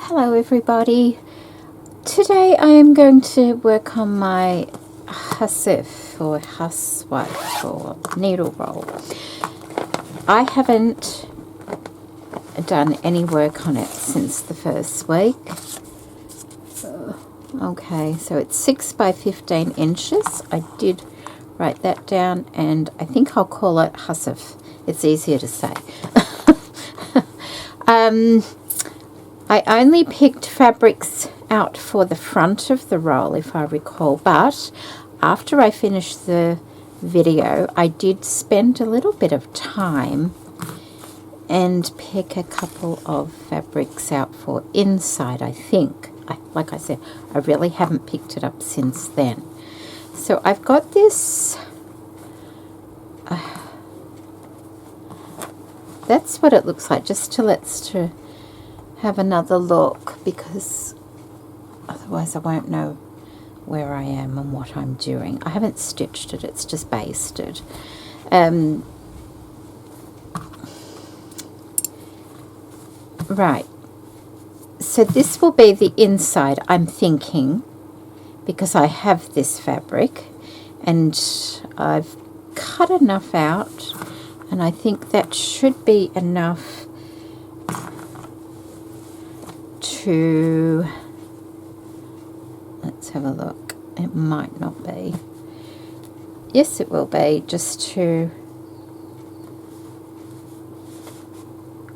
Hello everybody. Today I am going to work on my hussif or housewife or needle roll. I haven't done any work on it since the first week. Okay, so it's 6 by 15 inches. I did write that down, and I think I'll call it hussif. It's easier to say. I only picked fabrics out for the front of the roll, if I recall, but after I finished the video, I did spend a little bit of time and pick a couple of fabrics out for inside, I think. Like I said, I really haven't picked it up since then. So I've got this, that's what it looks like, just to have another look, because otherwise I won't know where I am and what I'm doing. I haven't stitched it, it's just basted. Right, so this will be the inside, I'm thinking, because I have this fabric and I've cut enough out, and I think that should be enough to, let's have a look. It might not be. Yes, it will be, just to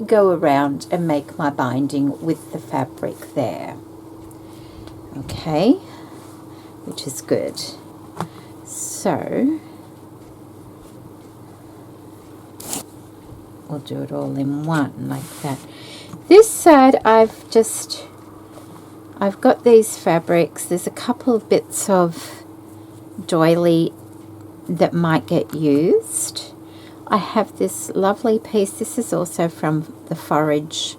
go around and make my binding with the fabric there. Okay, which is good. So we'll do it all in one like that. This side I've got these fabrics. There's a couple of bits of doily that might get used. I have this lovely piece. This is also from the Forage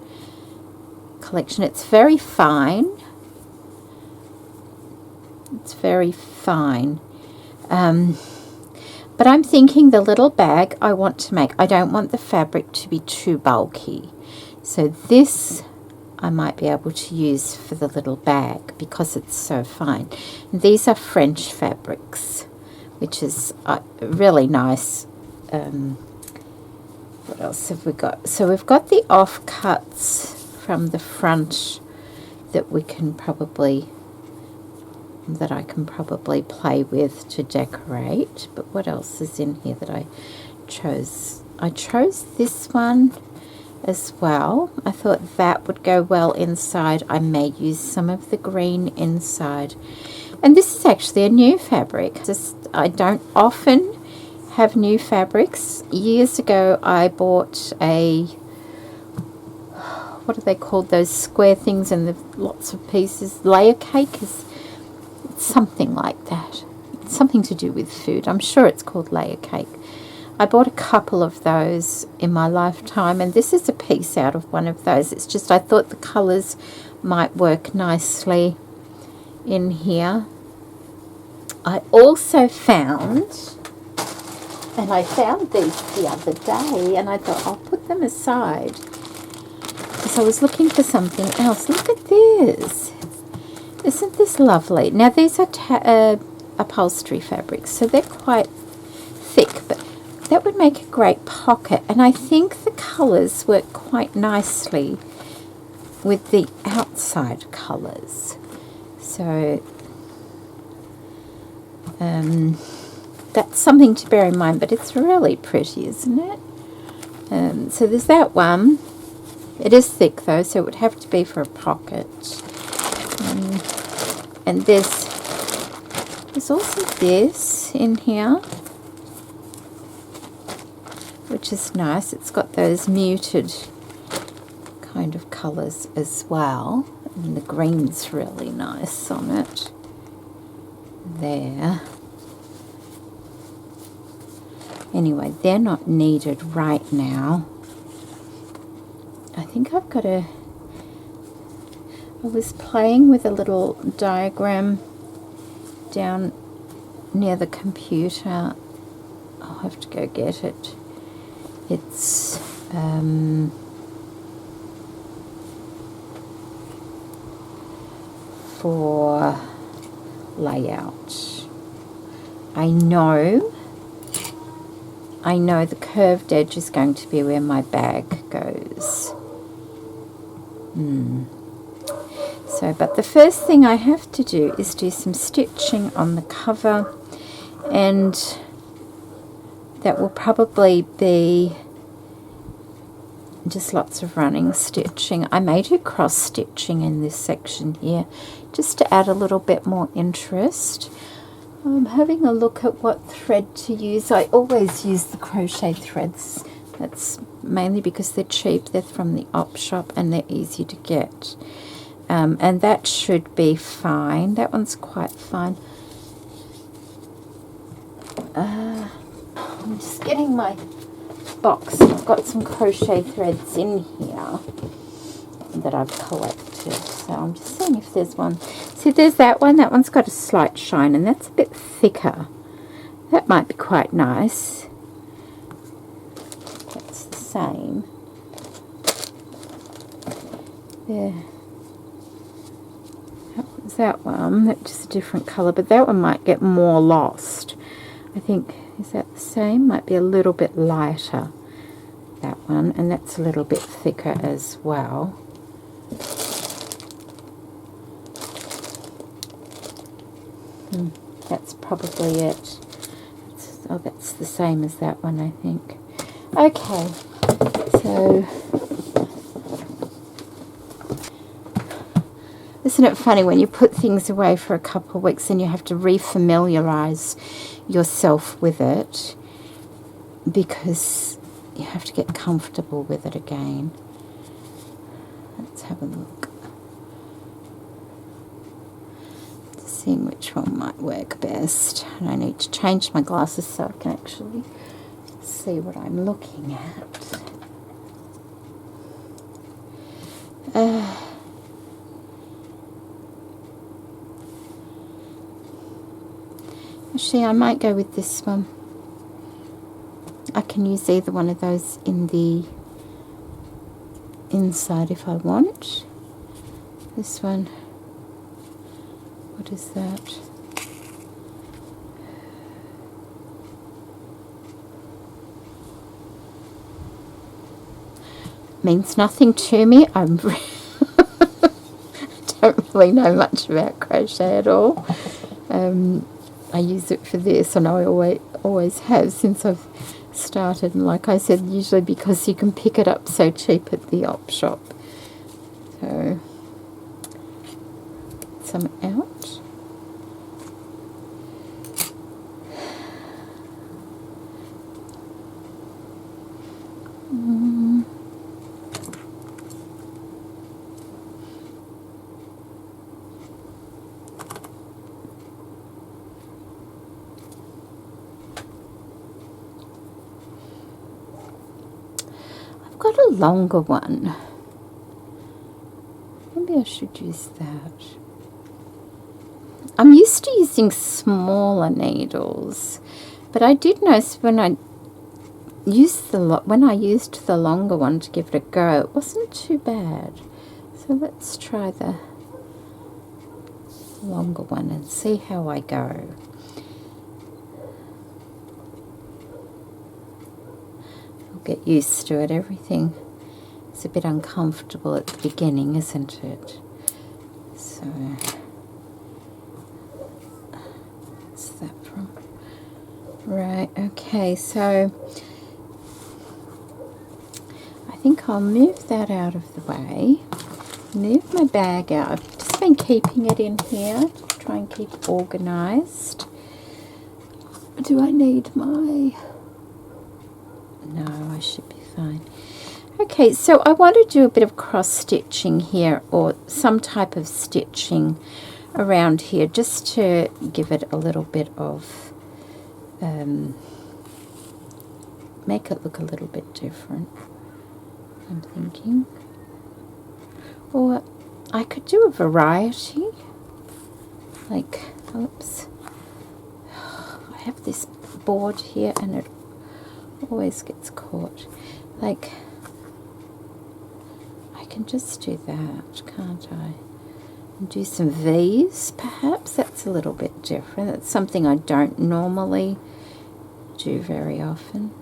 collection. It's very fine. It's very fine. But I'm thinking the little bag I want to make, I don't want the fabric to be too bulky. So this I might be able to use for the little bag because it's so fine. And these are French fabrics, which is really nice. What else have we got? So we've got the offcuts from the front that I can probably play with to decorate. But what else is in here that I chose? I chose this one as well. I thought that would go well inside. I may use some of the green inside. And this is actually a new fabric. I don't often have new fabrics. Years ago I bought a, what are they called, those square things and the lots of pieces, layer cake, is something like that. It's something to do with food. I'm sure it's called layer cake. I bought a couple of those in my lifetime, and this is a piece out of one of those. It's just I thought the colours might work nicely in here. I also found, and I found these the other day, and I thought I'll put them aside because I was looking for something else. Look at this. Isn't this lovely? Now these are upholstery fabrics, so they're quite thick, but that would make a great pocket, and I think the colours work quite nicely with the outside colours. So that's something to bear in mind, but it's really pretty, isn't it? So there's that one. It is thick though, so it would have to be for a pocket. And there's also this in here, which is nice. It's got those muted kind of colours as well, and the green's really nice on it there. Anyway, they're not needed right now. I think I've got I was playing with a little diagram down near the computer. I'll have to go get it. It's for layout. I know the curved edge is going to be where my bag goes. So, but the first thing I have to do is do some stitching on the cover, and that will probably be just lots of running stitching. I may do cross stitching in this section here just to add a little bit more interest. I'm having a look at what thread to use. I always use the crochet threads. That's mainly because they're cheap. They're from the op shop and they're easy to get. And that should be fine. That one's quite fine. I'm just getting my box. I've got some crochet threads in here that I've collected. So I'm just seeing if there's one. See, there's that one. That one's got a slight shine, and that's a bit thicker. That might be quite nice. That's the same. There. That one, that's just a different colour, but that one might get more lost. I think, is that the same? Might be a little bit lighter, that one, and that's a little bit thicker as well. That's probably it. Oh, that's the same as that one, I think. Okay, so isn't it funny when you put things away for a couple of weeks and you have to refamiliarize yourself with it because you have to get comfortable with it again. Let's have a look. Seeing which one might work best. And I need to change my glasses so I can actually see what I'm looking at. Actually, I might go with this one. I can use either one of those in the inside if I want. This one. What is that? Means nothing to me. I don't really know much about crochet at all. I use it for this, and I always have since I've started. And like I said, usually because you can pick it up so cheap at the op shop. So, some out. Got a longer one. Maybe I should use that. I'm used to using smaller needles, but I did notice when I used the longer one to give it a go, it wasn't too bad. So let's try the longer one and see how I go. Get used to it. Everything is a bit uncomfortable at the beginning, isn't it? So what's that from? Right, okay, so I think I'll move that out of the way. Move my bag out. I've just been keeping it in here to try and keep organized. Do I need my... No, I should be fine. Okay, so I want to do a bit of cross stitching here, or some type of stitching around here, just to give it a little bit of, make it look a little bit different, I'm thinking. Or I could do a variety, like, oops, I have this board here and it always gets caught. Like, I can just do that, can't I? Do some V's perhaps. That's a little bit different. That's something I don't normally do very often.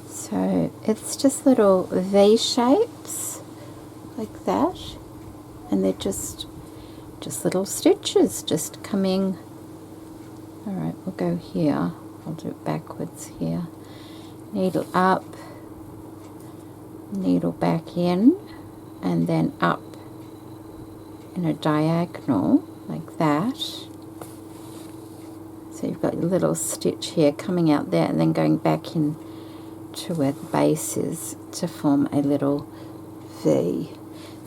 So it's just little V shapes like that, and they're just little stitches just coming. All right, we'll go here. I'll do it backwards here. Needle up, needle back in, and then up in a diagonal like that. So you've got your little stitch here coming out there and then going back in to where the base is to form a little V.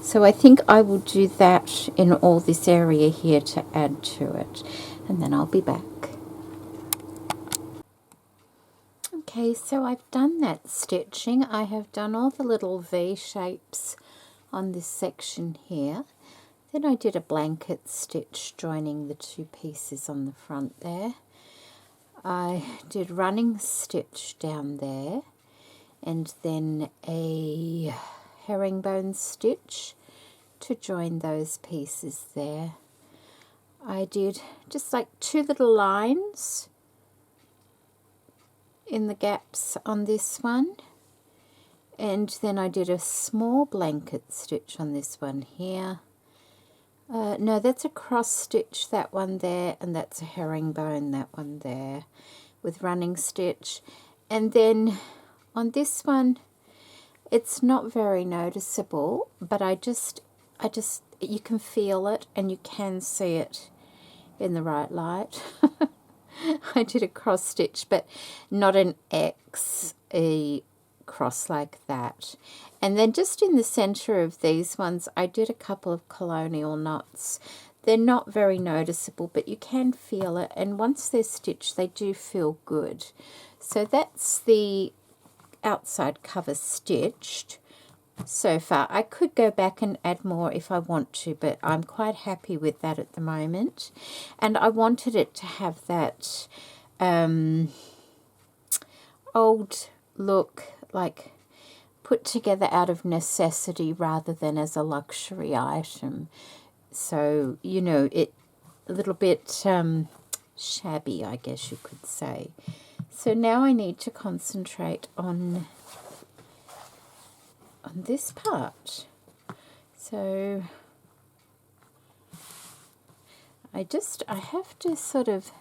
So I think I will do that in all this area here to add to it, and then I'll be back. Okay, so I've done that stitching. I have done all the little V shapes on this section here. Then I did a blanket stitch joining the two pieces on the front there. I did running stitch down there, and then a herringbone stitch to join those pieces there. I did just like two little lines in the gaps on this one, and then I did a small blanket stitch on this one here. No, that's a cross stitch, that one there, and that's a herringbone, that one there, with running stitch. And then on this one, it's not very noticeable, but I just you can feel it and you can see it in the right light. I did a cross stitch, but not an X, a cross like that. And then just in the center of these ones, I did a couple of colonial knots. They're not very noticeable, but you can feel it, and once they're stitched, they do feel good. So that's the outside cover stitched so far. I could go back and add more if I want to, but I'm quite happy with that at the moment. And I wanted it to have that old look, like put together out of necessity rather than as a luxury item. So, you know, it a little bit shabby, I guess you could say. So now I need to concentrate on this part. So I have to sort of,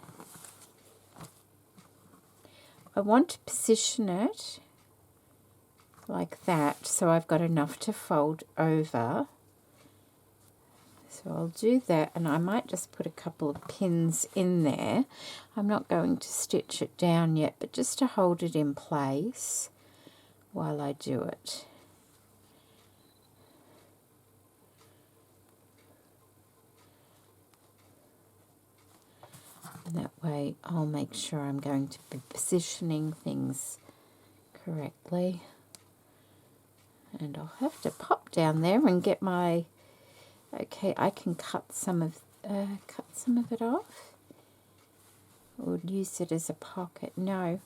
I want to position it like that so I've got enough to fold over. So I'll do that, and I might just put a couple of pins in there. I'm not going to stitch it down yet, but just to hold it in place while I do it. And that way I'll make sure I'm going to be positioning things correctly. And I'll have to pop down there and get my, okay, I can cut some of it off, or use it as a pocket. No,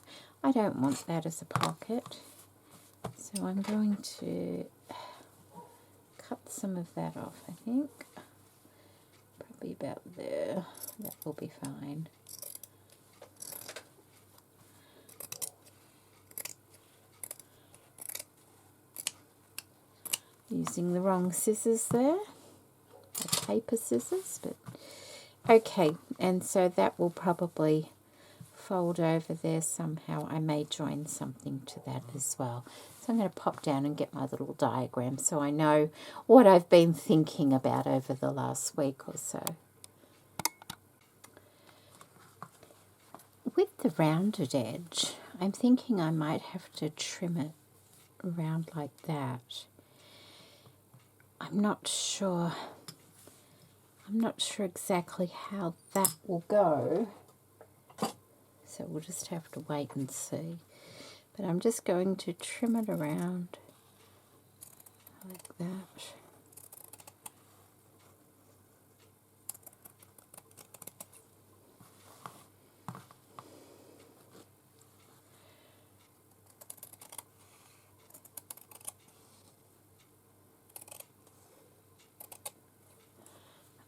I don't want that as a pocket. So I'm going to cut some of that off, I think. Probably about there. That will be fine. Using the wrong scissors there, the paper scissors, but okay, and so that will probably fold over there somehow. I may join something to that as well. So I'm going to pop down and get my little diagram so I know what I've been thinking about over the last week or so. With the rounded edge, I'm thinking I might have to trim it around like that. I'm not sure exactly how that will go, so we'll just have to wait and see. But I'm just going to trim it around like that.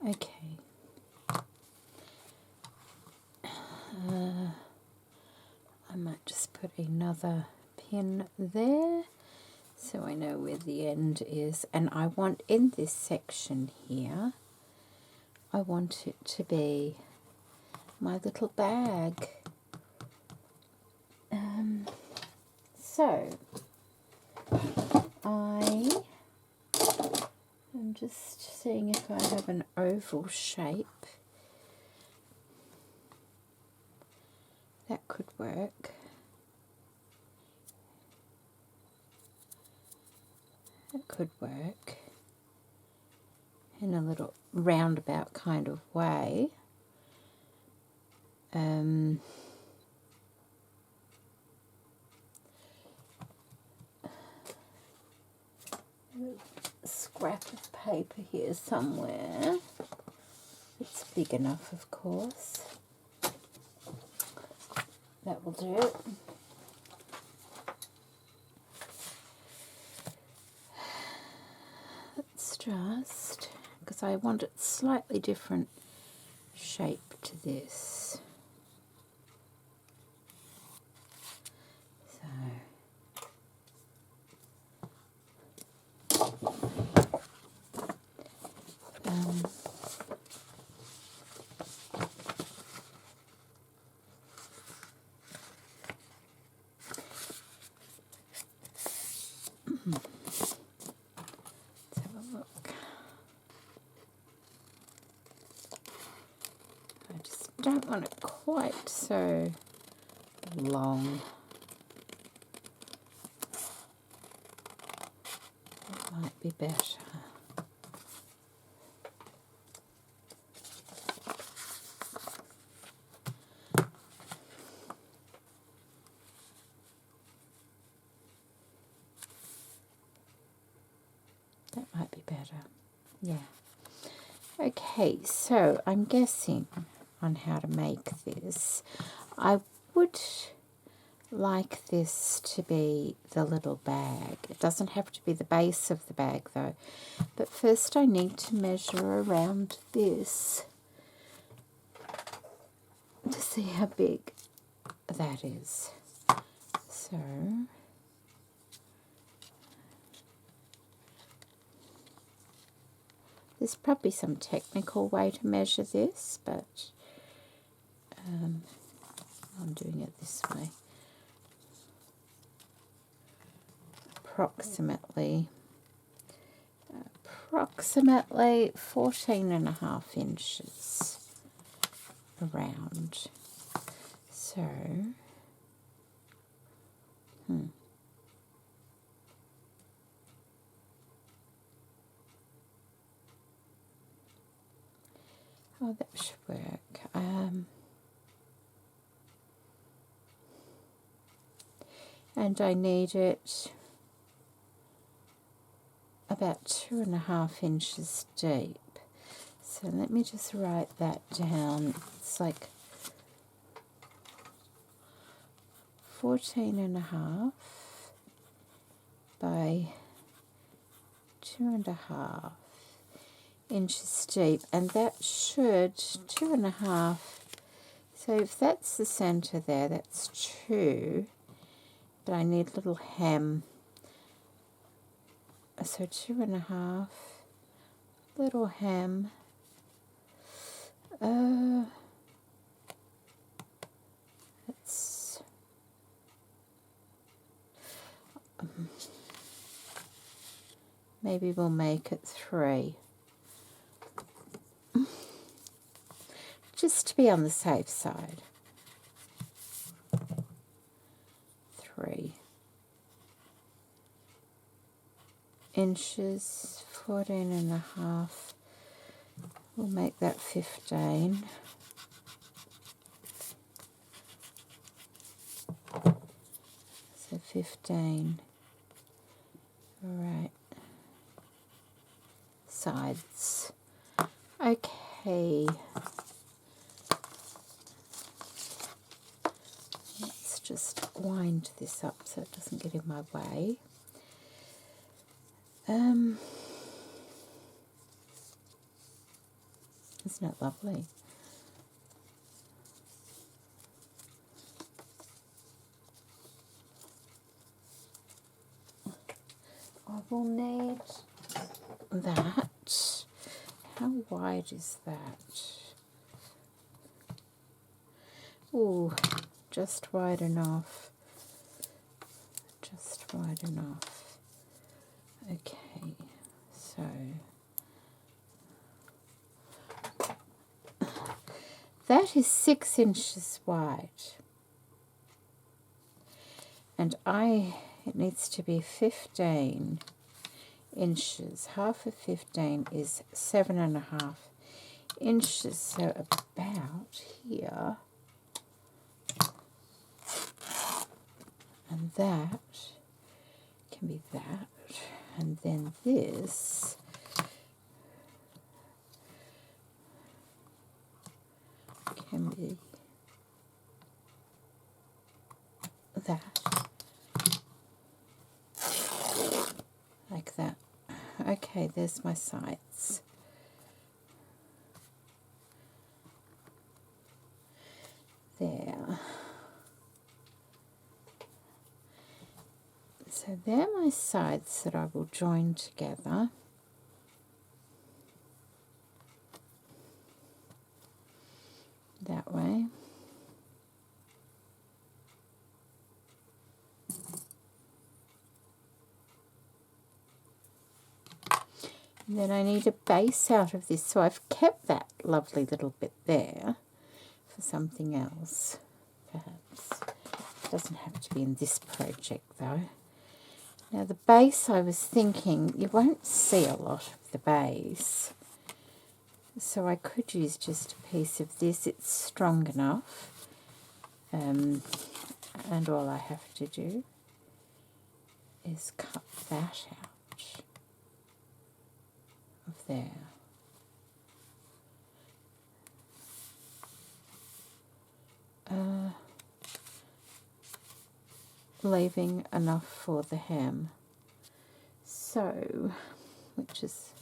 Okay. I might just put another pin there so I know where the end is. And I want in this section here, I want it to be my little bag. So I'm just seeing if I have an oval shape. That could work. That could work in a little roundabout kind of way. Scrap of paper here somewhere. It's big enough, of course. That will do. Let's just, because I want it slightly different shape to this. So let's have a look. I just don't want it quite so long. It might be better. That might be better. Yeah. Okay, so I'm guessing on how to make this. I would like this to be the little bag. It doesn't have to be the base of the bag though. But first I need to measure around this to see how big that is. So there's probably some technical way to measure this, but I'm doing it this way. Approximately 14.5 inches around. So oh, that should work. And I need it about 2.5 inches deep. So let me just write that down. It's like 14.5 by 2.5 inches deep, and that should 2.5. So if that's the center there, that's 2. But I need little hem. So 2.5 little hem. That's maybe we'll make it 3. Just to be on the safe side. 3 inches, 14.5. We'll make that 15. So 15. All right. sides. Okay. Let's just wind this up so it doesn't get in my way. Isn't it lovely? I will need that. How wide is that? Oh, just wide enough. Just wide enough. Okay, so that is 6 inches wide. And it needs to be 15 inches. Half of 15 is 7.5 inches. So about here. And that can be that. And then this can be that. Like that. Okay, there's my sides. There. So they're my sides that I will join together. That way. And then I need a base out of this, so I've kept that lovely little bit there for something else, perhaps. It doesn't have to be in this project though. Now the base, I was thinking, you won't see a lot of the base, so I could use just a piece of this. It's strong enough, and all I have to do is cut that out of there. Leaving enough for the hem. So, which is,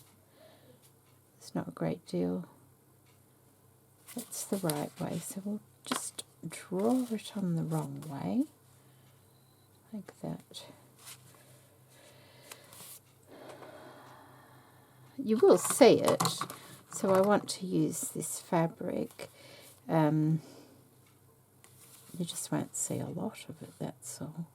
it's not a great deal. That's the right way. So we'll just draw it on the wrong way, like that. You will see it, so I want to use this fabric. You just won't see a lot of it, that's all.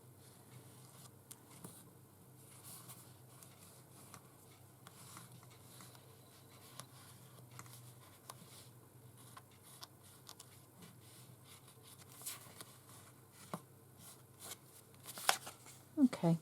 Okay.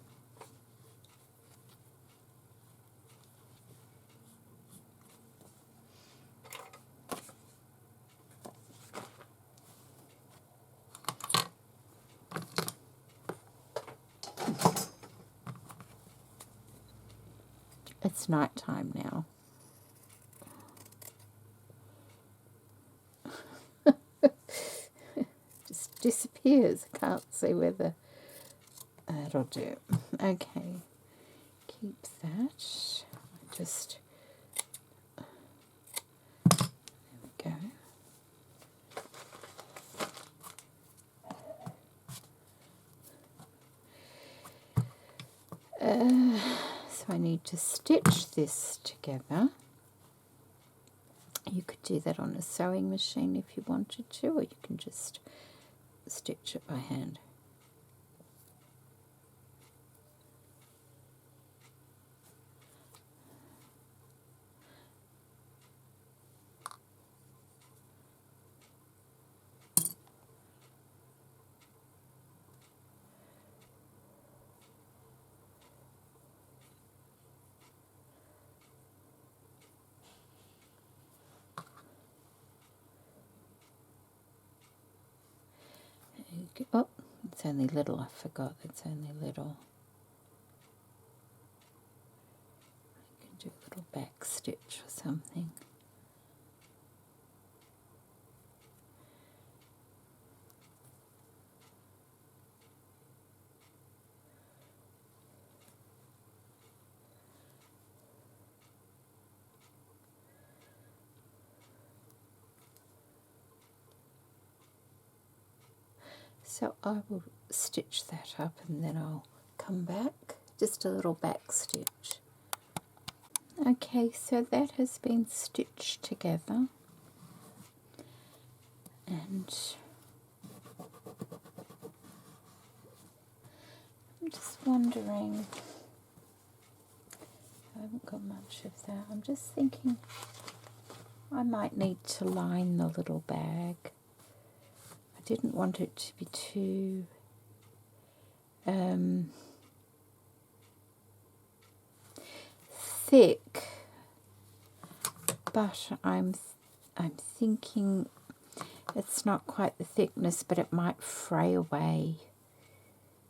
It's night time now. Just disappears. I can't see whether that'll do. Okay, keep that. Just there we go. So I need to stitch this together. You could do that on a sewing machine if you wanted to, or you can just stitch it by hand. Oh, it's only little, I forgot, it's only little. I can Do a little back stitch or something. So I will stitch that up and then I'll come back. Just a little back stitch. Okay, so that has been stitched together. And I'm just wondering, I haven't got much of that. I'm just thinking I might need to line the little bag. I didn't want it to be too thick, but I'm thinking it's not quite the thickness, but it might fray away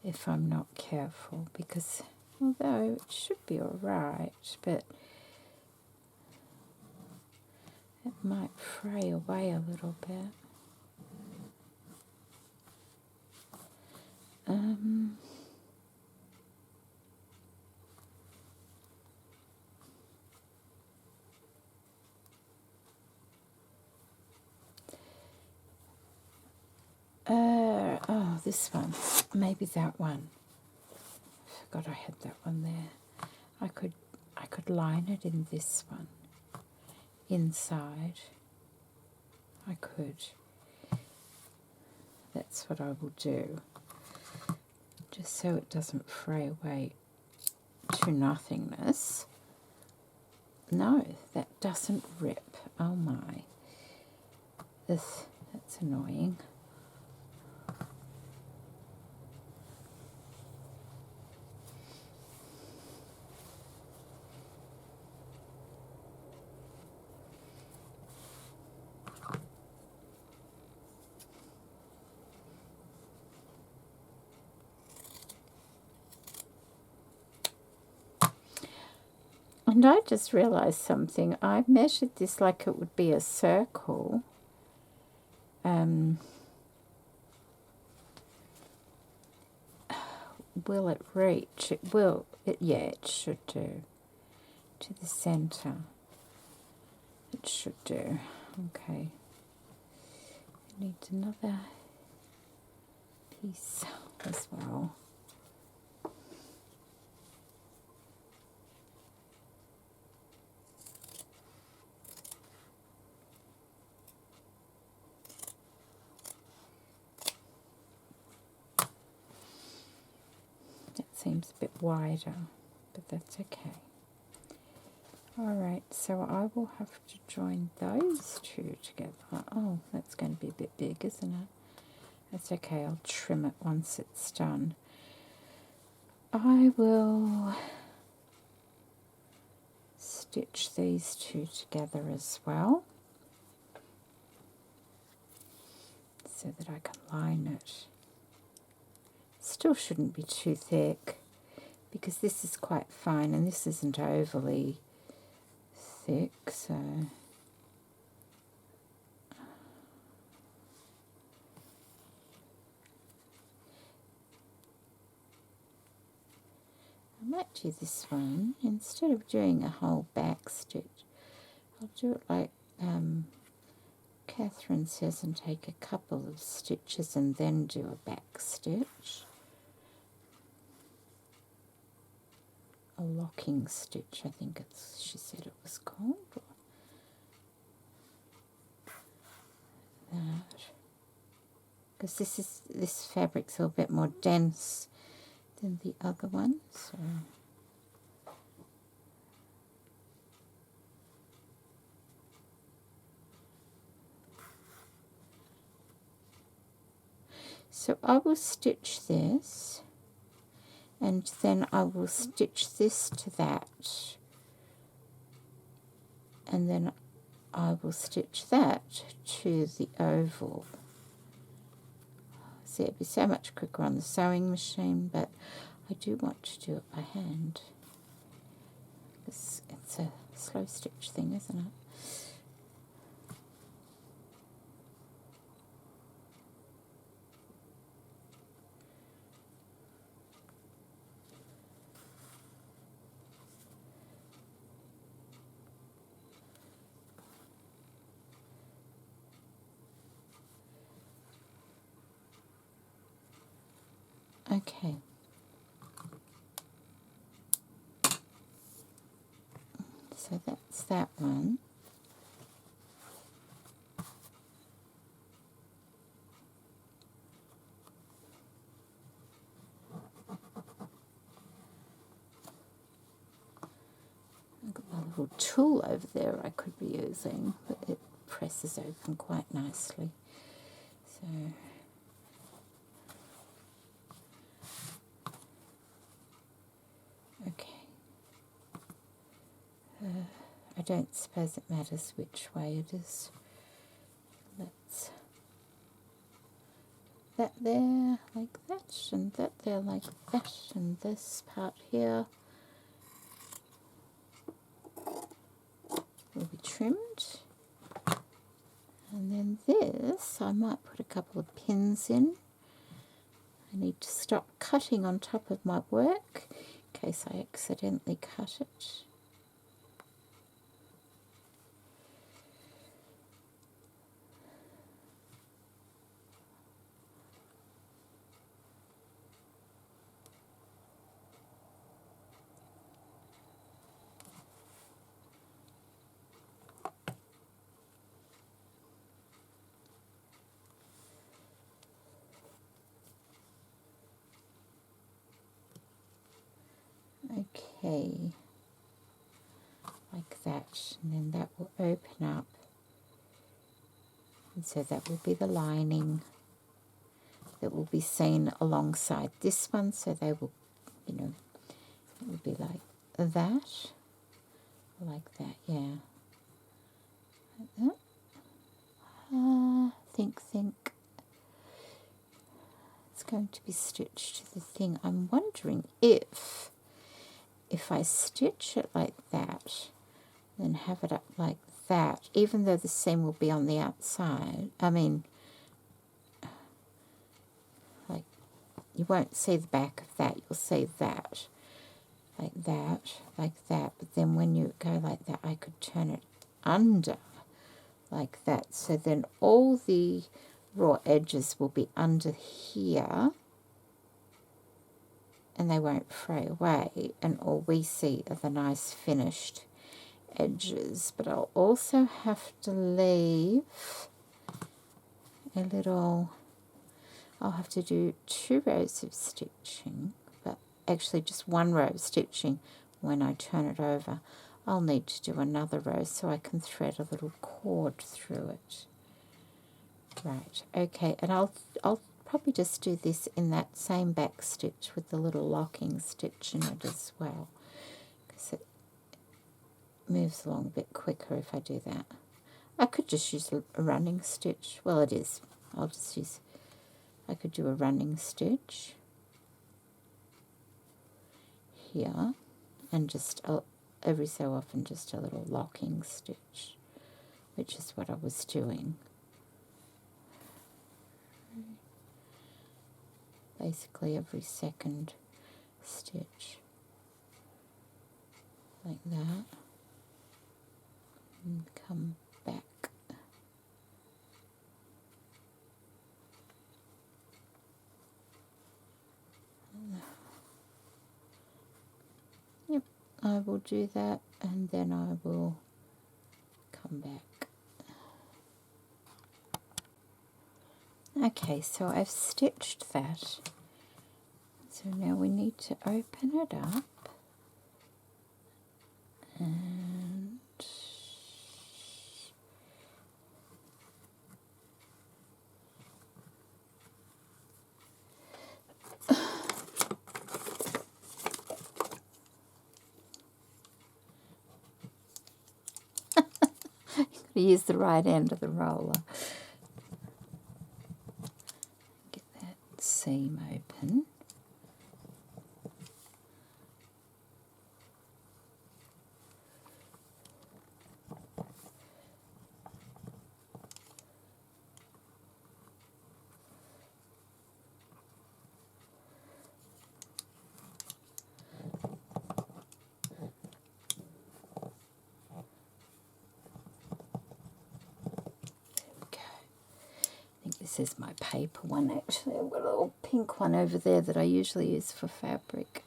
if I'm not careful, because although it should be all right, but it might fray away a little bit. Oh, this one. Maybe that one. I forgot I had that one there. I could line it in this one. Inside. I could. That's what I will do. Just so it doesn't fray away to nothingness. No, that doesn't rip. Oh my. That's annoying. And I just realised something. I measured this like it would be a circle. Will it reach? It will. Yeah, it should do. To the centre. It should do. Okay. I need another piece as well. That seems a bit wider, but that's okay. Alright, so I will have to join those two together. Oh, that's going to be a bit big, isn't it? That's okay, I'll trim it once it's done. I will stitch these two together as well, so that I can line it. Still shouldn't be too thick, because this is quite fine and this isn't overly thick, so I might do this one instead of doing a whole back stitch. I'll do it like Catherine says, and take a couple of stitches and then do a back stitch. A locking stitch, I think she said it was called. That, because this fabric's a little bit more dense than the other one, so I will stitch this, and then I will stitch this to that, and then I will stitch that to the oval. See, it'd be so much quicker on the sewing machine, but I do want to do it by hand. It's a slow stitch thing, isn't it? Okay. So that's that one. I've got my little tool over there I could be using, but it presses open quite nicely. So okay. I don't suppose it matters which way it is. Let's that there like that, and that there like that, and this part here will be trimmed. And then this, I might put a couple of pins in. I need to stop cutting on top of my work in case I accidentally cut it. Okay, like that, and then that will open up, and so that will be the lining that will be seen alongside this one, so they will, you know, it will be like that, yeah, like that. Think. It's going to be stitched to the thing. I'm wondering if I stitch it like that, then have it up like that, even though the seam will be on the outside, I mean, like, you won't see the back of that, you'll see that, like that, but then when you go like that, I could turn it under, like that, so then all the raw edges will be under here, and they won't fray away, and all we see are the nice finished edges. But I'll also have to leave a little, I'll have to do 2 rows of stitching, but actually just 1 row of stitching when I turn it over. I'll need to do another row so I can thread a little cord through it. Right, okay, and I'll probably just do this in that same back stitch with the little locking stitch in it as well, because it moves along a bit quicker if I do that. I could just use a running stitch. Well, it is. I'll just use, I could do a running stitch here, and just every so often just a little locking stitch, which is what I was doing. Basically every second stitch, like that, and come back. Yep, I will do that, and then I will come back. Okay, so I've stitched that. So now we need to open it up, and use the right end of the roller. Get that seam open. this is my paper one actually. I've got a little pink one over there that I usually use for fabric.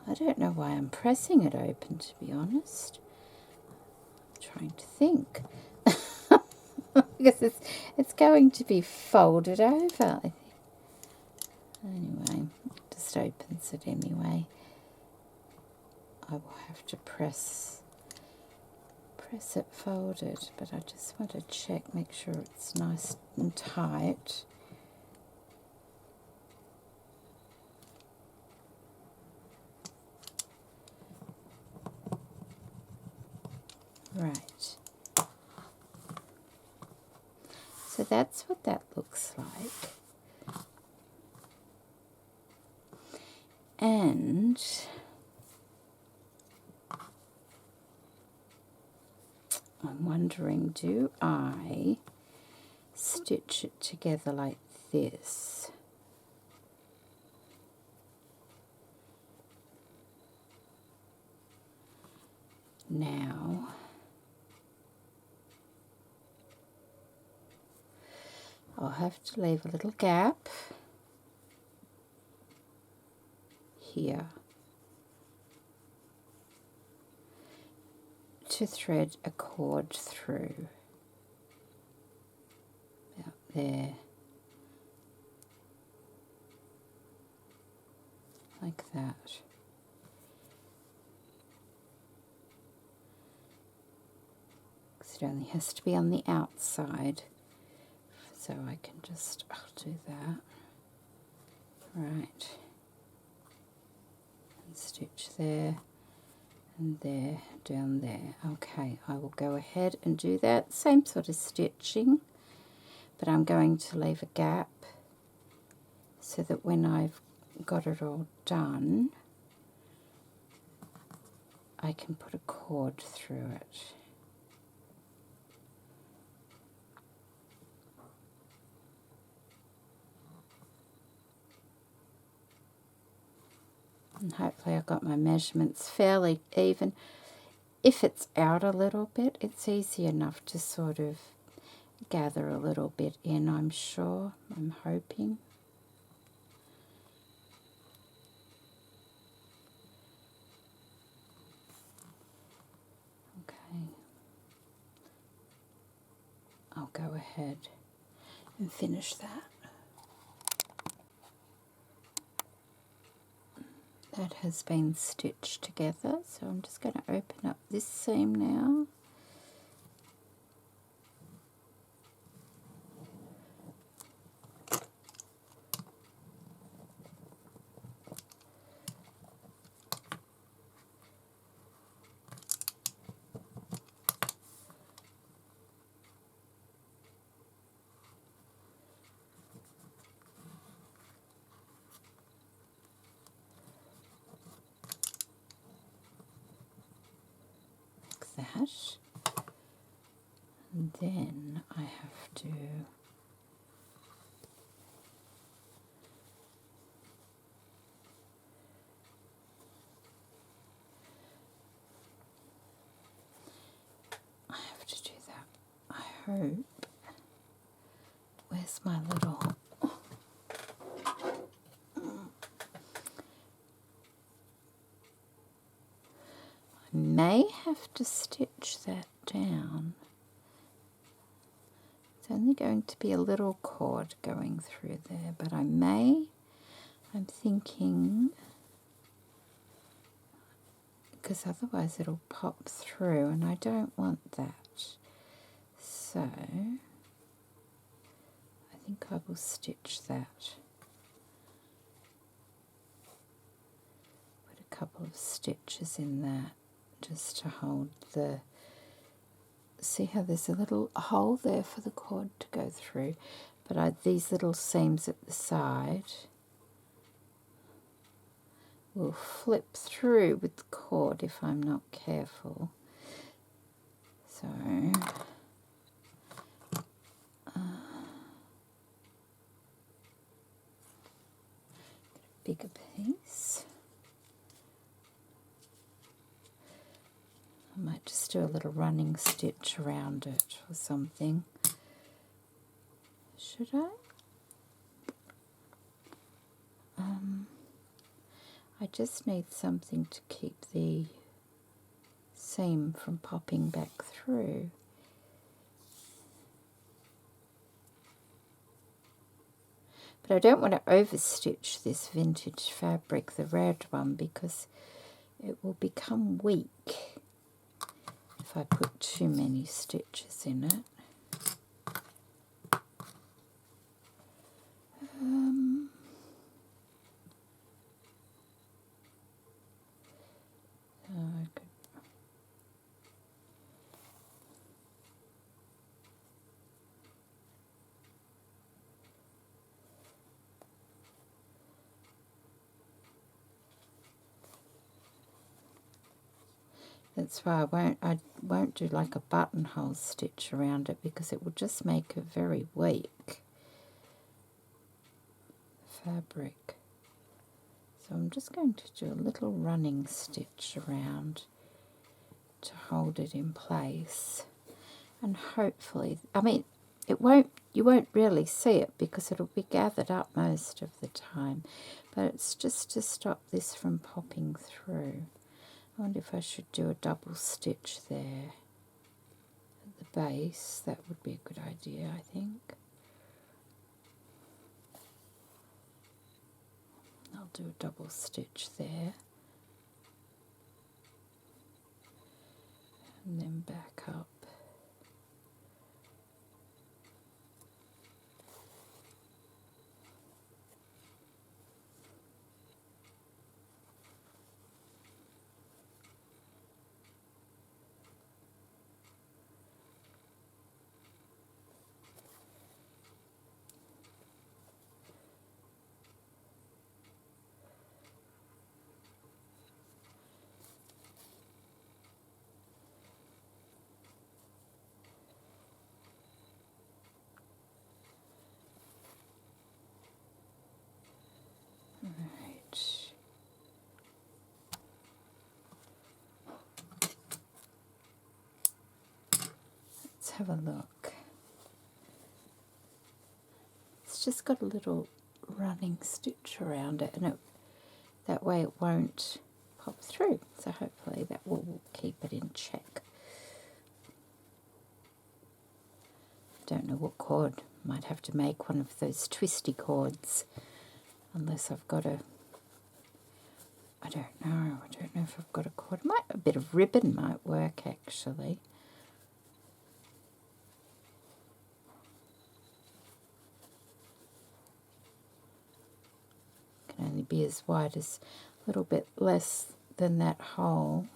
I don't know why I'm pressing it open, to be honest. I'm trying to think. Because it's going to be folded over. Anyway, it just opens it anyway. I will have to press it folded, but I just want to check, make sure it's nice and tight. Right. So that's what that looks like. And I'm wondering, do I stitch it together like this? Now, I'll have to leave a little gap here to thread a cord through. About there. Like that. Because it only has to be on the outside. So I can just, I'll do that. Right. And stitch there and there, down there. Okay, I will go ahead and do that. Same sort of stitching, but I'm going to leave a gap so that when I've got it all done, I can put a cord through it. And hopefully I've got my measurements fairly even. If it's out a little bit, it's easy enough to sort of gather a little bit in, I'm sure. I'm hoping. Okay. I'll go ahead and finish that. That has been stitched together, so I'm just going to open up this seam now. That, and then I have to do that. I hope. Where's my little? I may have to stitch that down. It's only going to be a little cord going through there, but I'm thinking, because otherwise it'll pop through and I don't want that. So I think I will stitch that. Put a couple of stitches in that just to hold the, see how there's a little hole there for the cord to go through, but these little seams at the side will flip through with the cord if I'm not careful. So bigger piece. I might just do a little running stitch around it or something. Should I? I just need something to keep the seam from popping back through. But I don't want to overstitch this vintage fabric, the red one, because it will become weak if I put too many stitches in it. I could, that's why I won't do like a buttonhole stitch around it, because it will just make it very weak fabric. So I'm just going to do a little running stitch around to hold it in place, and hopefully, I mean, you won't really see it because it'll be gathered up most of the time, but it's just to stop this from popping through. I wonder if I should do a double stitch there at the base. That would be a good idea, I think. I'll do a double stitch there and then back up. Right. Let's have a look. It's just got a little running stitch around it, and that way it won't pop through. So hopefully that will keep it in check. Don't know what cord. Might have to make one of those twisty cords, unless I've got I don't know if I've got a cord. A bit of ribbon might work, actually. Can only be as wide as a little bit less than that hole.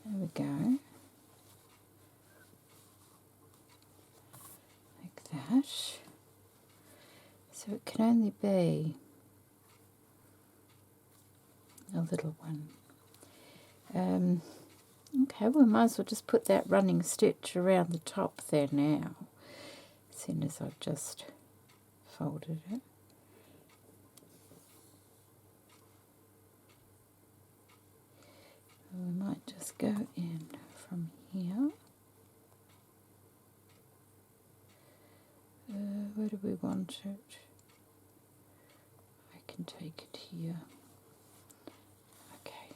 There we go. Like that. So it can only be a little one. Okay, we might as well just put that running stitch around the top there now, as soon as I've just folded it. We might just go in from here. Where do we want it? I can take it here. Okay.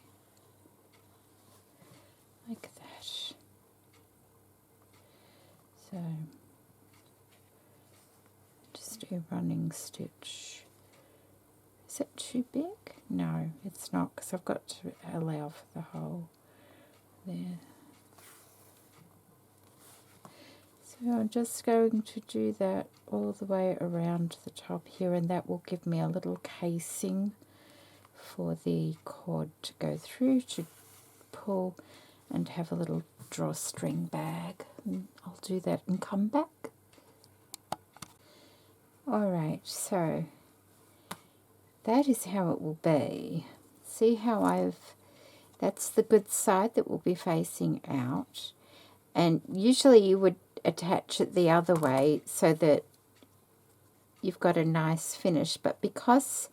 Like that. So, just a running stitch. Is that too big? No, it's not, because I've got to allow for the hole there. So I'm just going to do that all the way around the top here, and that will give me a little casing for the cord to go through, to pull and have a little drawstring bag. And I'll do that and come back. Alright, so that is how it will be. See how that's the good side that will be facing out. And usually you would attach it the other way so that you've got a nice finish. But because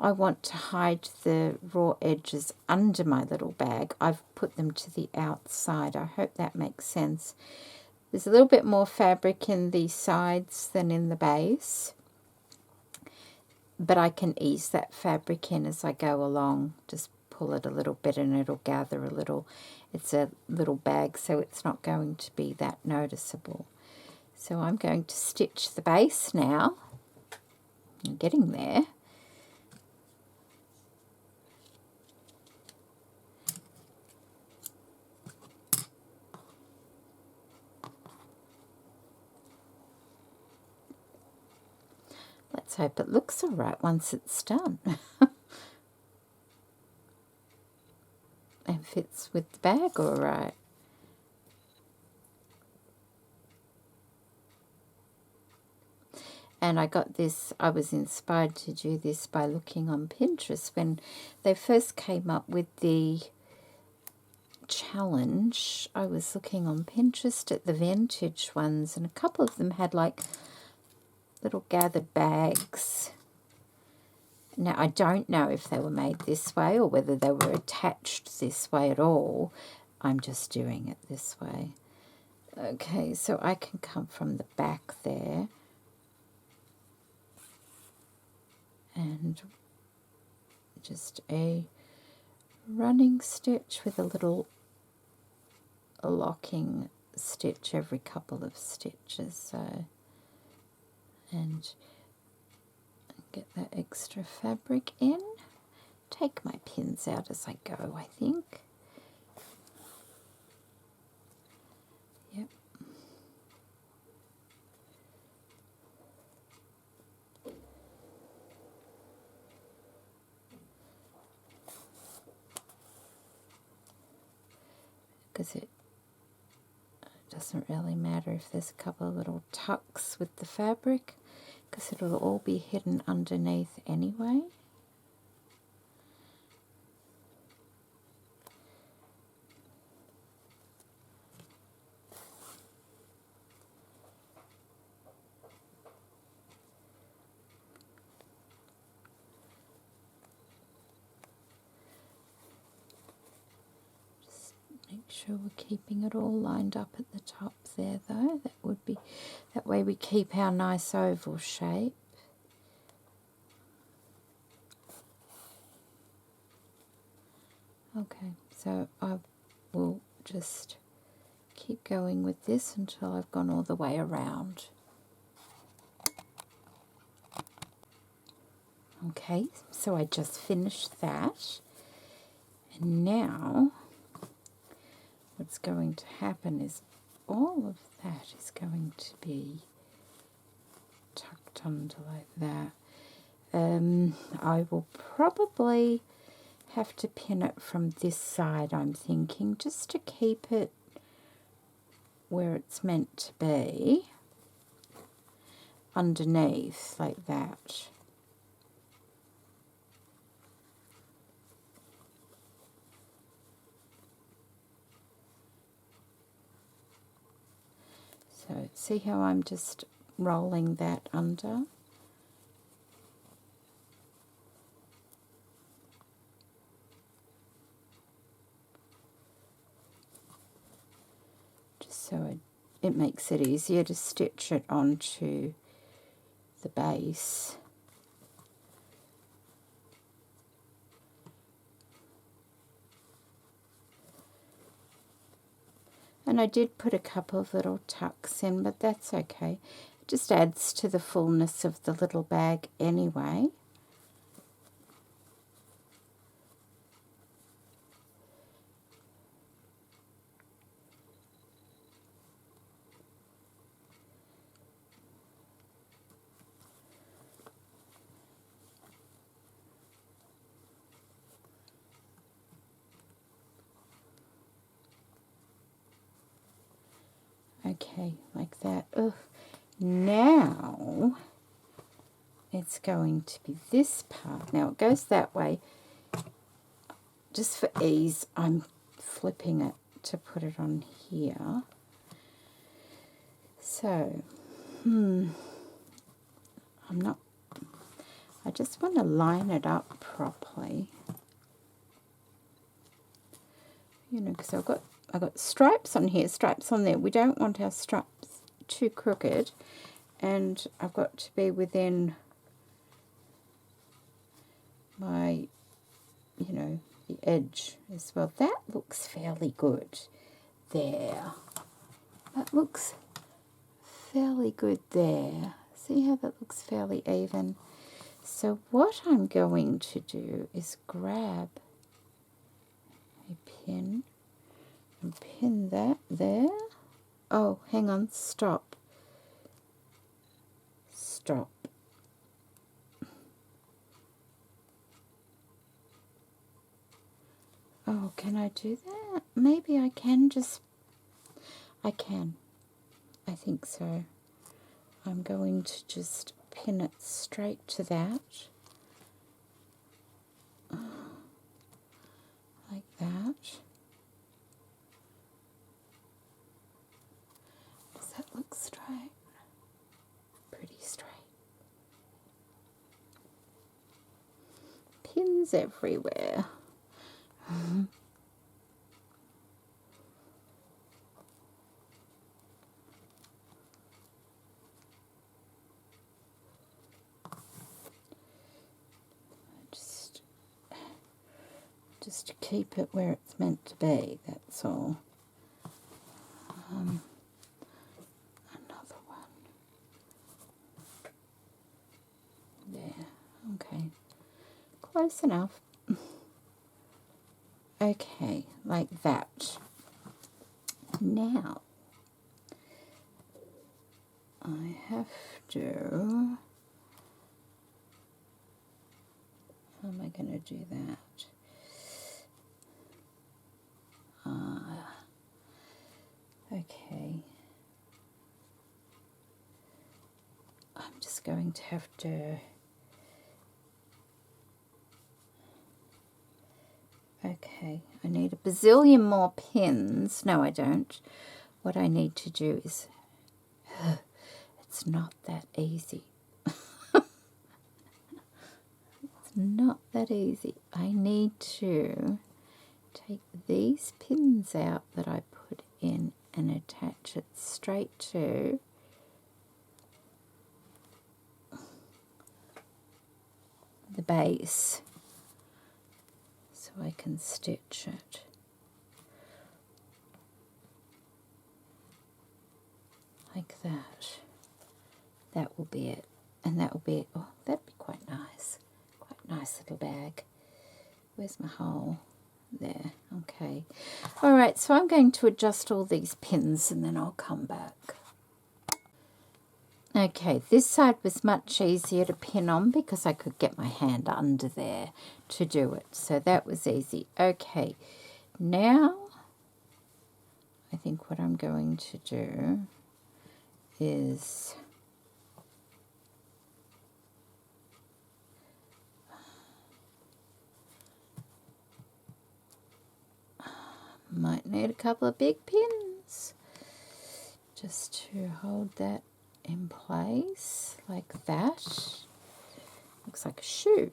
I want to hide the raw edges under my little bag, I've put them to the outside. I hope that makes sense. There's a little bit more fabric in the sides than in the base, but I can ease that fabric in as I go along. Just pull it a little bit and it'll gather a little. It's a little bag, so it's not going to be that noticeable. So I'm going to stitch the base now. I'm getting there. Let's hope it looks all right once it's done. And fits with the bag all right. And I got this, I was inspired to do this by looking on Pinterest when they first came up with the challenge. I was looking on Pinterest at the vintage ones, and a couple of them had like little gathered bags. Now, I don't know if they were made this way or whether they were attached this way at all. I'm just doing it this way. Okay, so I can come from the back there and just a running stitch with a little locking stitch every couple of stitches. So, and get that extra fabric in. Take my pins out as I go, I think. Yep. Because it doesn't really matter if there's a couple of little tucks with the fabric, because it'll all be hidden underneath anyway. Make sure we're keeping it all lined up at the top there though. That way we keep our nice oval shape. Okay, so I will just keep going with this until I've gone all the way around. Okay, so I just finished that, and now what's going to happen is all of that is going to be tucked under like that. I will probably have to pin it from this side, I'm thinking, just to keep it where it's meant to be, underneath like that. So see how I'm just rolling that under? Just so it makes it easier to stitch it onto the base. And I did put a couple of little tucks in, but that's okay. It just adds to the fullness of the little bag anyway. Okay, like that. Ugh. Now it's going to be this part. Now it goes that way. Just for ease, I'm flipping it to put it on here. So, I just want to line it up properly. You know, because I've got stripes on here, stripes on there. We don't want our stripes too crooked, and I've got to be within my, you know, the edge as well. That looks fairly good there. That looks fairly good there. See how that looks fairly even? So what I'm going to do is grab a pin and pin that there. Oh, hang on, stop. Stop. Oh, can I do that? Maybe I can just... I can. I think so. I'm going to just pin it straight to that. Like that. Does that look straight? Pretty straight. Pins everywhere. Just to keep it where it's meant to be, that's all. Another one. There, okay. Close enough. Okay, like that. Now, I have to... How am I going to do that? Okay. I'm just going to have to... Okay, I need a bazillion more pins. No, I don't. What I need to do is... It's not that easy. It's not that easy. I need to take these pins out that I put in and attach it straight to the base so I can stitch it. Like that. That will be it. And that will be it. Oh, that'd be quite nice. Quite nice little bag. Where's my hole? There. Okay. Alright, so I'm going to adjust all these pins and then I'll come back. Okay, this side was much easier to pin on because I could get my hand under there to do it. So that was easy. Okay, now I think what I'm going to do is might need a couple of big pins just to hold that in place like that. Looks like a shoe.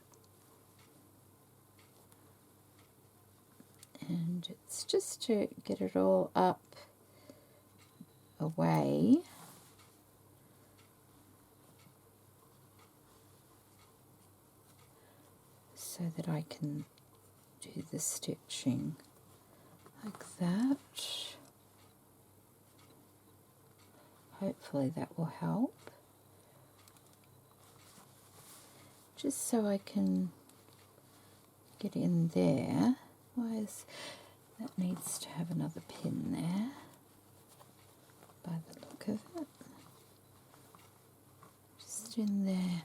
And it's just to get it all up away. So that I can do the stitching like that. Hopefully that will help. Just so I can get in there. Otherwise, that needs to have another pin there by the look of it. Just in there.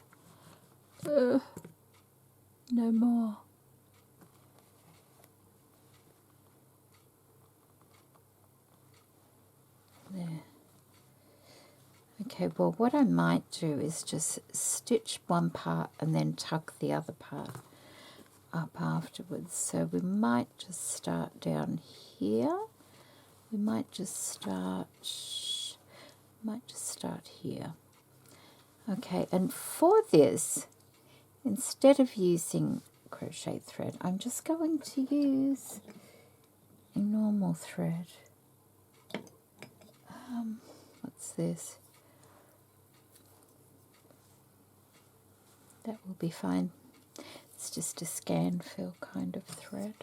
No more. There. Okay, well, what I might do is just stitch one part and then tuck the other part up afterwards. So we might just start down here. We might just start here. Okay, and for this, instead of using crochet thread, I'm just going to use a normal thread. What's this? That will be fine. It's just a scan fill kind of thread.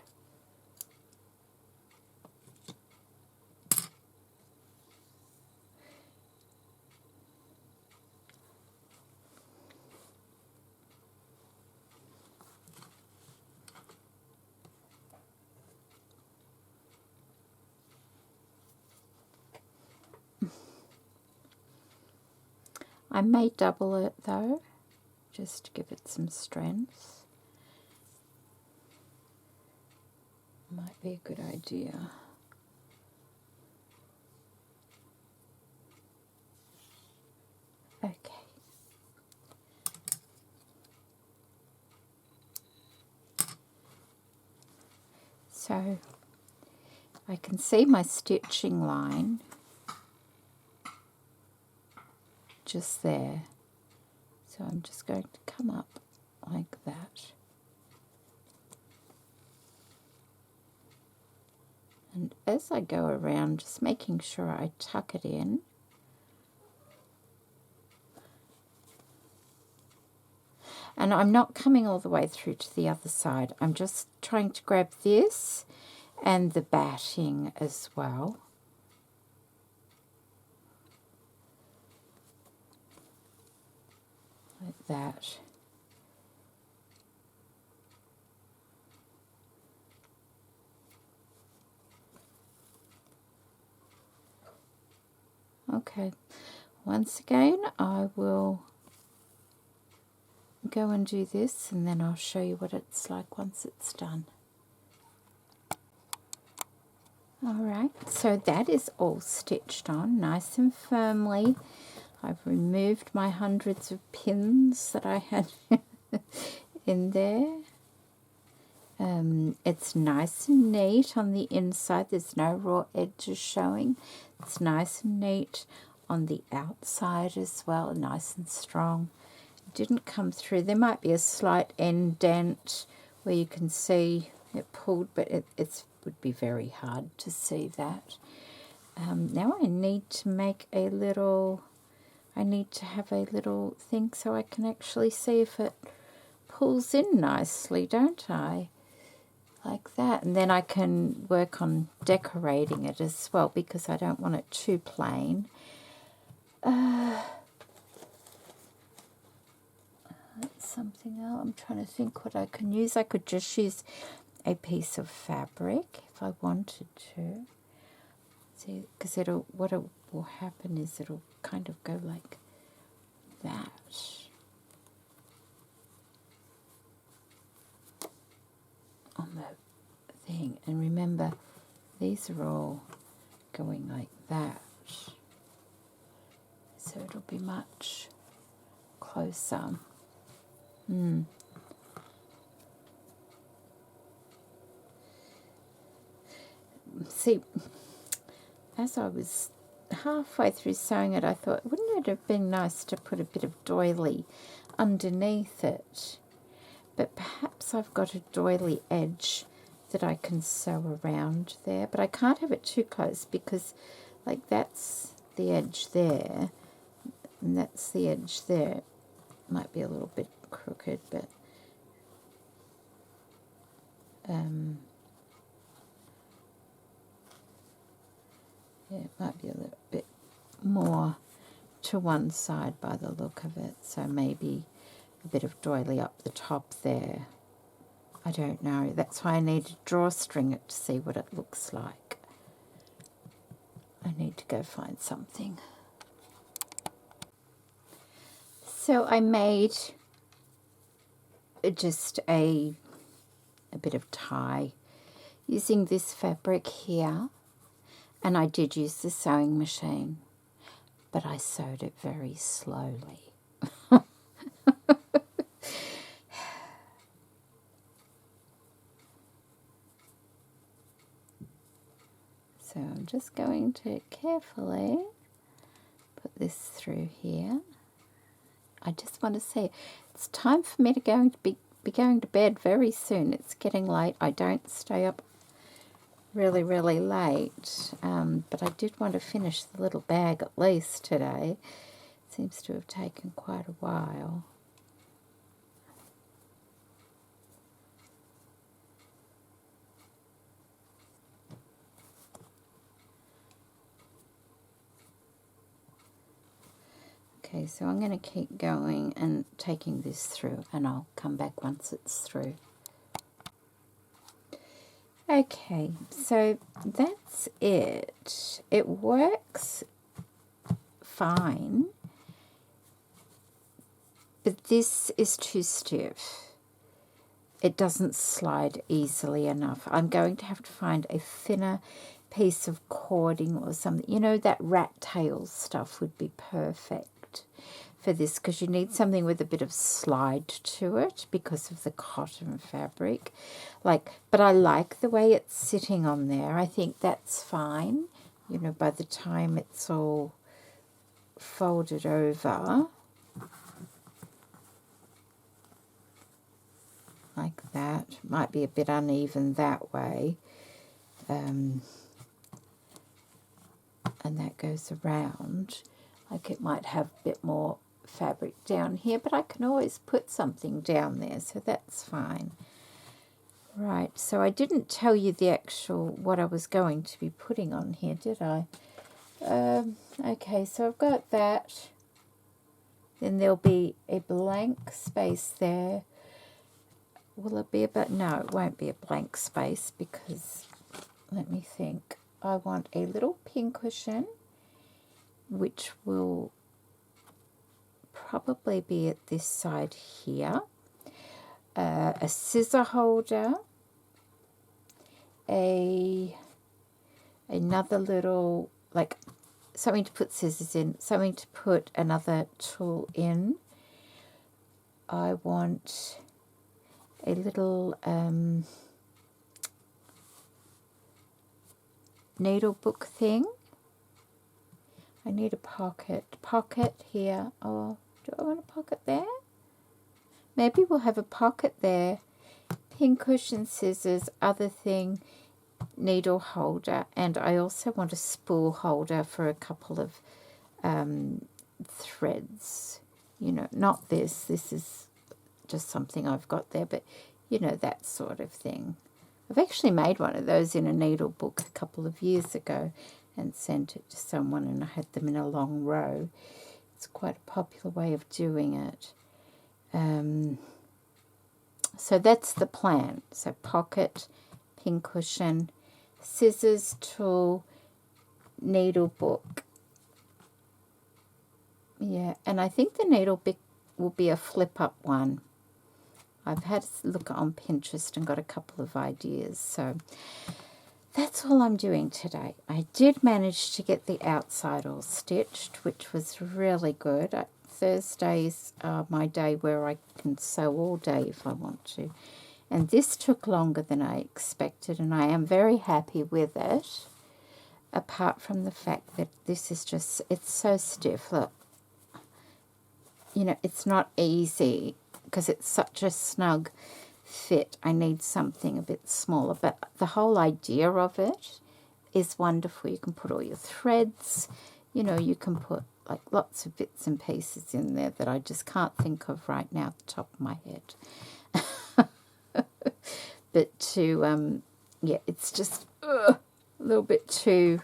I may double it though, just to give it some strength. Might be a good idea. Okay. So I can see my stitching line just there. So I'm just going to come up like that. And as I go around, just making sure I tuck it in. And I'm not coming all the way through to the other side. I'm just trying to grab this and the batting as well. Like that. Okay, once again I will go and do this, and then I'll show you what it's like once it's done. Alright, so that is all stitched on nice and firmly. I've removed my hundreds of pins that I had in there. It's nice and neat on the inside. There's no raw edges showing. It's nice and neat on the outside as well, nice and strong. It didn't come through. There might be a slight indent where you can see it pulled, but it would be very hard to see that. Now I need to make a little, I need to have a little thing so I can actually see if it pulls in nicely, don't I? Like that. And then I can work on decorating it as well, because I don't want it too plain. That's something else. I'm trying to think what I can use. I could just use a piece of fabric if I wanted to. See, because what will happen is it'll kind of go like that. On the thing, and remember these are all going like that, so it'll be much closer. See, as I was halfway through sewing it, I thought, wouldn't it have been nice to put a bit of doily underneath it? But perhaps I've got a doily edge that I can sew around there. But I can't have it too close, because like that's the edge there and that's the edge there. It might be a little bit crooked, but yeah, it might be a little bit more to one side by the look of it. So maybe a bit of doily up the top there. I don't know. That's why I need to drawstring it to see what it looks like. I need to go find something. So I made just a bit of tie using this fabric here, and I did use the sewing machine. but I sewed it very slowly. So I'm just going to carefully put this through here. I just want to say it's time for me to be going to bed very soon. It's getting late. I don't stay up really, really late, but I did want to finish the little bag at least today. It seems to have taken quite a while. Okay, so I'm going to keep going and taking this through, and I'll come back once it's through. Okay, so that's it. It works fine, but this is too stiff. It doesn't slide easily enough. I'm going to have to find a thinner piece of cording or something. You know, that rat tail stuff would be perfect for this, because you need something with a bit of slide to it because of the cotton fabric. But I like the way it's sitting on there. I think that's fine. You know, by the time it's all folded over, like that. Might be a bit uneven that way. And that goes around. Like it might have a bit more fabric down here, but I can always put something down there, so that's fine. Right, so I didn't tell you the actual what I was going to be putting on here, did I? Okay, so I've got that. Then there'll be a blank space there. Will it be about... No, it won't be a blank space because, let me think. I want a little pincushion, which will probably be at this side here. A scissor holder, another little, like something to put scissors in, something to put another tool in. I want a little needle book thing. I need a pocket here. Oh, do I want a pocket there? Maybe we'll have a pocket there. Pincushion, scissors, other thing, needle holder, and I also want a spool holder for a couple of threads. You know, not this. This is just something I've got there, but you know, that sort of thing. I've actually made one of those in a needle book a couple of years ago and sent it to someone, and I had them in a long row. It's quite a popular way of doing it. So that's the plan. So pocket, pincushion, scissors, tool, needle book. Yeah, and I think the needle book will be a flip-up one. I've had a look on Pinterest and got a couple of ideas. So that's all I'm doing today. I did manage to get the outside all stitched, which was really good. Thursdays are my day where I can sew all day if I want to. And this took longer than I expected, and I am very happy with it, apart from the fact that this is just, it's so stiff. Look, you know, it's not easy because it's such a snug fit. I need something a bit smaller, but the whole idea of it is wonderful. You can put all your threads, you know, you can put like lots of bits and pieces in there that I just can't think of right now at the top of my head. But to, yeah, it's just a little bit too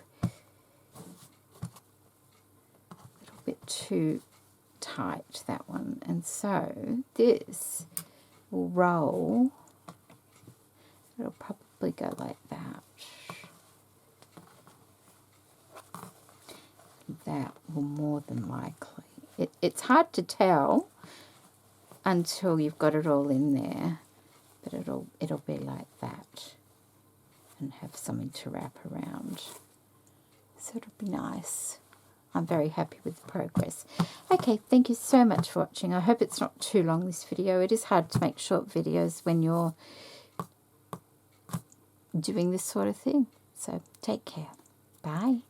tight, that one. And so this will roll. It'll probably go like that. That will more than likely. It's hard to tell until you've got it all in there, but it'll be like that and have something to wrap around. So it'll be nice. I'm very happy with the progress. Okay, thank you so much for watching. I hope it's not too long, this video. It is hard to make short videos when you're doing this sort of thing. So take care. Bye.